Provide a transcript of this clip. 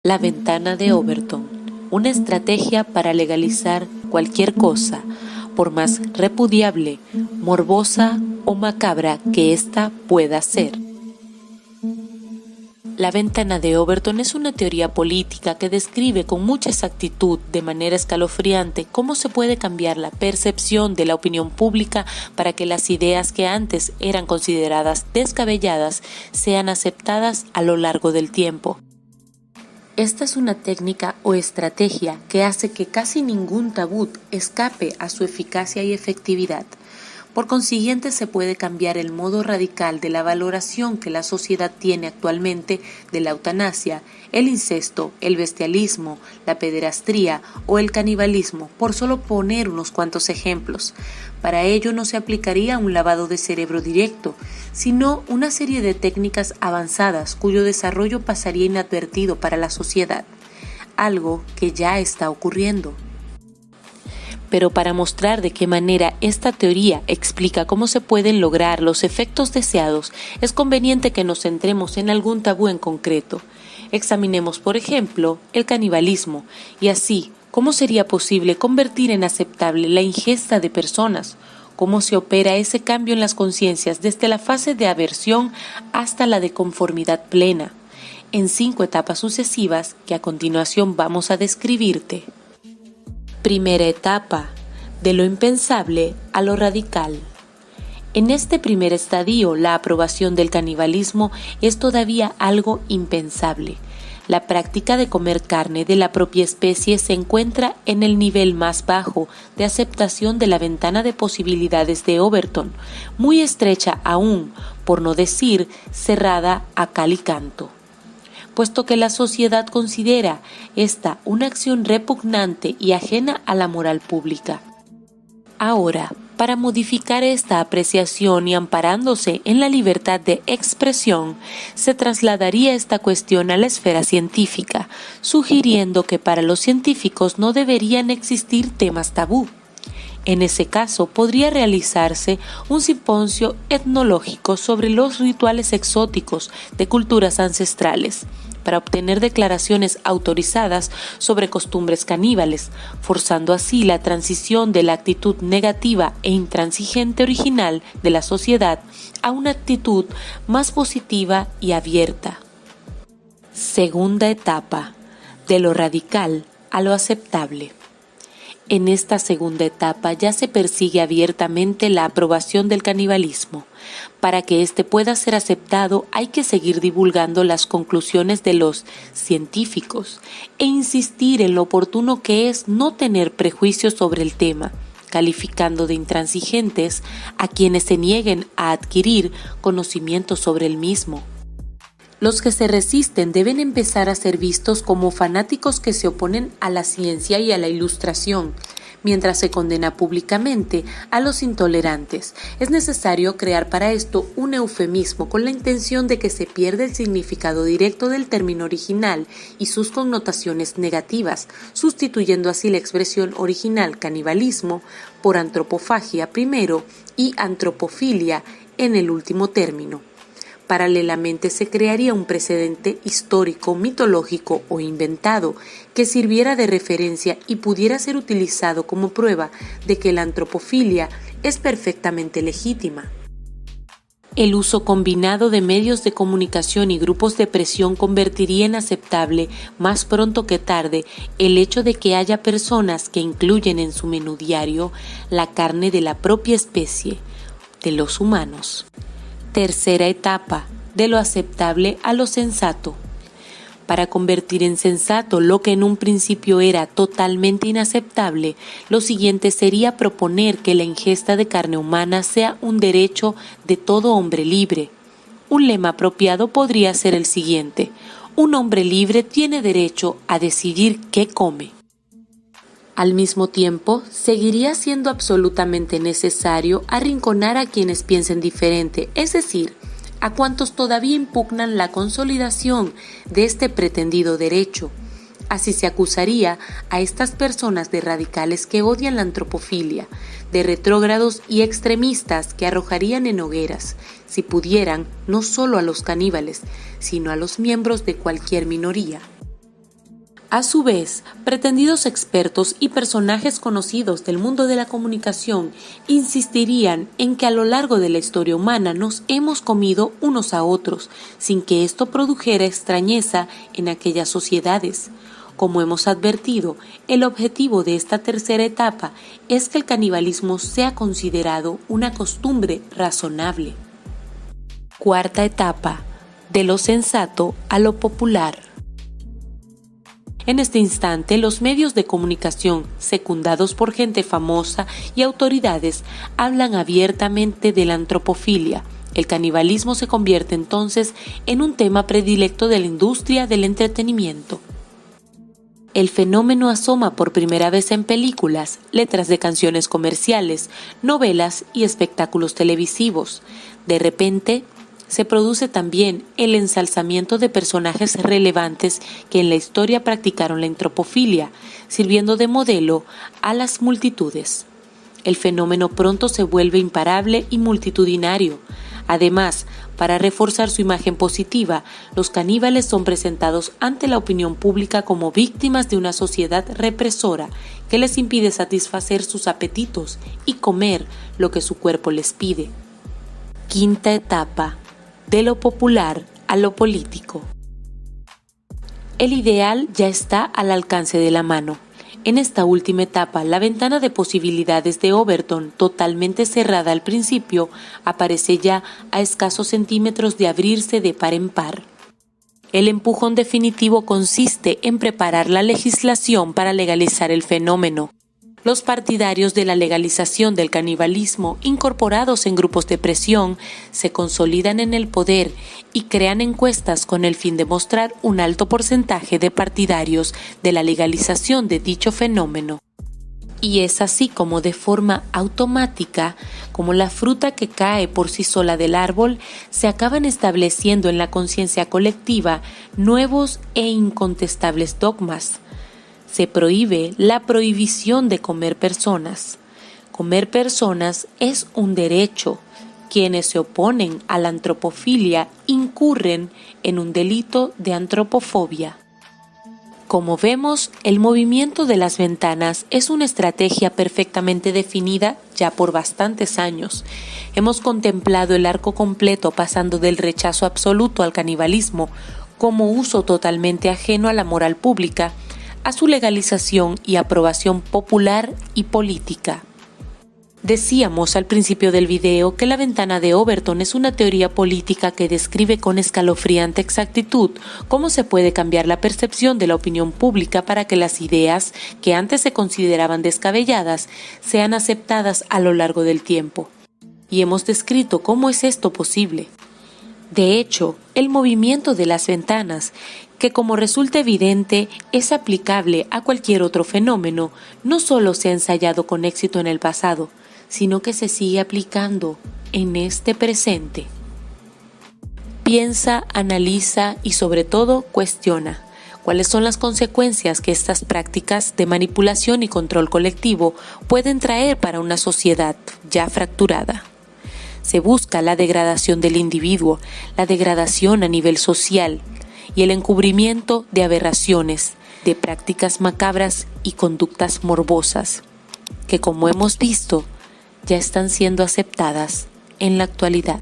La ventana de Overton, una estrategia para legalizar cualquier cosa, por más repudiable, morbosa o macabra que ésta pueda ser. La ventana de Overton es una teoría política que describe con mucha exactitud, de manera escalofriante, cómo se puede cambiar la percepción de la opinión pública para que las ideas que antes eran consideradas descabelladas sean aceptadas a lo largo del tiempo. Esta es una técnica o estrategia que hace que casi ningún tabú escape a su eficacia y efectividad. Por consiguiente, se puede cambiar el modo radical de la valoración que la sociedad tiene actualmente de la eutanasia, el incesto, el bestialismo, la pederastía o el canibalismo, por solo poner unos cuantos ejemplos. Para ello no se aplicaría un lavado de cerebro directo, sino una serie de técnicas avanzadas cuyo desarrollo pasaría inadvertido para la sociedad, algo que ya está ocurriendo. Pero para mostrar de qué manera esta teoría explica cómo se pueden lograr los efectos deseados, es conveniente que nos centremos en algún tabú en concreto. Examinemos, por ejemplo, el canibalismo, y así, cómo sería posible convertir en aceptable la ingesta de personas, cómo se opera ese cambio en las conciencias desde la fase de aversión hasta la de conformidad plena, en 5 etapas sucesivas que a continuación vamos a describirte. Primera etapa, de lo impensable a lo radical. En este primer estadio, la aprobación del canibalismo es todavía algo impensable. La práctica de comer carne de la propia especie se encuentra en el nivel más bajo de aceptación de la ventana de posibilidades de Overton, muy estrecha aún, por no decir cerrada a cal y canto. Puesto que la sociedad considera esta una acción repugnante y ajena a la moral pública. Ahora, para modificar esta apreciación y amparándose en la libertad de expresión, se trasladaría esta cuestión a la esfera científica, sugiriendo que para los científicos no deberían existir temas tabú. En ese caso, podría realizarse un simposio etnológico sobre los rituales exóticos de culturas ancestrales, para obtener declaraciones autorizadas sobre costumbres caníbales, forzando así la transición de la actitud negativa e intransigente original de la sociedad a una actitud más positiva y abierta. Segunda etapa, de lo radical a lo aceptable. En esta segunda etapa ya se persigue abiertamente la aprobación del canibalismo. Para que éste pueda ser aceptado hay que seguir divulgando las conclusiones de los científicos e insistir en lo oportuno que es no tener prejuicios sobre el tema, calificando de intransigentes a quienes se nieguen a adquirir conocimiento sobre el mismo. Los que se resisten deben empezar a ser vistos como fanáticos que se oponen a la ciencia y a la ilustración, mientras se condena públicamente a los intolerantes. Es necesario crear para esto un eufemismo con la intención de que se pierda el significado directo del término original y sus connotaciones negativas, sustituyendo así la expresión original canibalismo por antropofagia primero y antropofilia en el último término. Paralelamente se crearía un precedente histórico, mitológico o inventado que sirviera de referencia y pudiera ser utilizado como prueba de que la antropofilia es perfectamente legítima. El uso combinado de medios de comunicación y grupos de presión convertiría en aceptable, más pronto que tarde, el hecho de que haya personas que incluyen en su menú diario la carne de la propia especie, de los humanos. Tercera etapa, de lo aceptable a lo sensato. Para convertir en sensato lo que en un principio era totalmente inaceptable, lo siguiente sería proponer que la ingesta de carne humana sea un derecho de todo hombre libre. Un lema apropiado podría ser el siguiente: un hombre libre tiene derecho a decidir qué come. Al mismo tiempo, seguiría siendo absolutamente necesario arrinconar a quienes piensen diferente, es decir, a cuantos todavía impugnan la consolidación de este pretendido derecho. Así se acusaría a estas personas de radicales que odian la antropofilia, de retrógrados y extremistas que arrojarían en hogueras, si pudieran, no solo a los caníbales, sino a los miembros de cualquier minoría. A su vez, pretendidos expertos y personajes conocidos del mundo de la comunicación insistirían en que a lo largo de la historia humana nos hemos comido unos a otros, sin que esto produjera extrañeza en aquellas sociedades. Como hemos advertido, el objetivo de esta tercera etapa es que el canibalismo sea considerado una costumbre razonable. Cuarta etapa, de lo sensato a lo popular. En este instante, los medios de comunicación, secundados por gente famosa y autoridades, hablan abiertamente de la antropofilia. El canibalismo se convierte entonces en un tema predilecto de la industria del entretenimiento. El fenómeno asoma por primera vez en películas, letras de canciones comerciales, novelas y espectáculos televisivos. De repente, se produce también el ensalzamiento de personajes relevantes que en la historia practicaron la antropofilia, sirviendo de modelo a las multitudes. El fenómeno pronto se vuelve imparable y multitudinario. Además, para reforzar su imagen positiva, los caníbales son presentados ante la opinión pública como víctimas de una sociedad represora que les impide satisfacer sus apetitos y comer lo que su cuerpo les pide. Quinta etapa, de lo popular a lo político. El ideal ya está al alcance de la mano. En esta última etapa, la ventana de posibilidades de Overton, totalmente cerrada al principio, aparece ya a escasos centímetros de abrirse de par en par. El empujón definitivo consiste en preparar la legislación para legalizar el fenómeno. Los partidarios de la legalización del canibalismo, incorporados en grupos de presión, se consolidan en el poder y crean encuestas con el fin de mostrar un alto porcentaje de partidarios de la legalización de dicho fenómeno. Y es así como de forma automática, como la fruta que cae por sí sola del árbol, se acaban estableciendo en la conciencia colectiva nuevos e incontestables dogmas. Se prohíbe la prohibición de comer personas. Comer personas es un derecho. Quienes se oponen a la antropofilia incurren en un delito de antropofobia. Como vemos, el movimiento de las ventanas es una estrategia perfectamente definida ya por bastantes años. Hemos contemplado el arco completo pasando del rechazo absoluto al canibalismo como uso totalmente ajeno a la moral pública, a su legalización y aprobación popular y política. Decíamos al principio del video que la ventana de Overton es una teoría política que describe con escalofriante exactitud cómo se puede cambiar la percepción de la opinión pública para que las ideas que antes se consideraban descabelladas sean aceptadas a lo largo del tiempo. Y hemos descrito cómo es esto posible. De hecho, el movimiento de las ventanas, que como resulta evidente es aplicable a cualquier otro fenómeno, no solo se ha ensayado con éxito en el pasado, sino que se sigue aplicando en este presente. Piensa, analiza y sobre todo cuestiona. ¿Cuáles son las consecuencias que estas prácticas de manipulación y control colectivo pueden traer para una sociedad ya fracturada? Se busca la degradación del individuo, la degradación a nivel social y el encubrimiento de aberraciones, de prácticas macabras y conductas morbosas, que como hemos visto, ya están siendo aceptadas en la actualidad.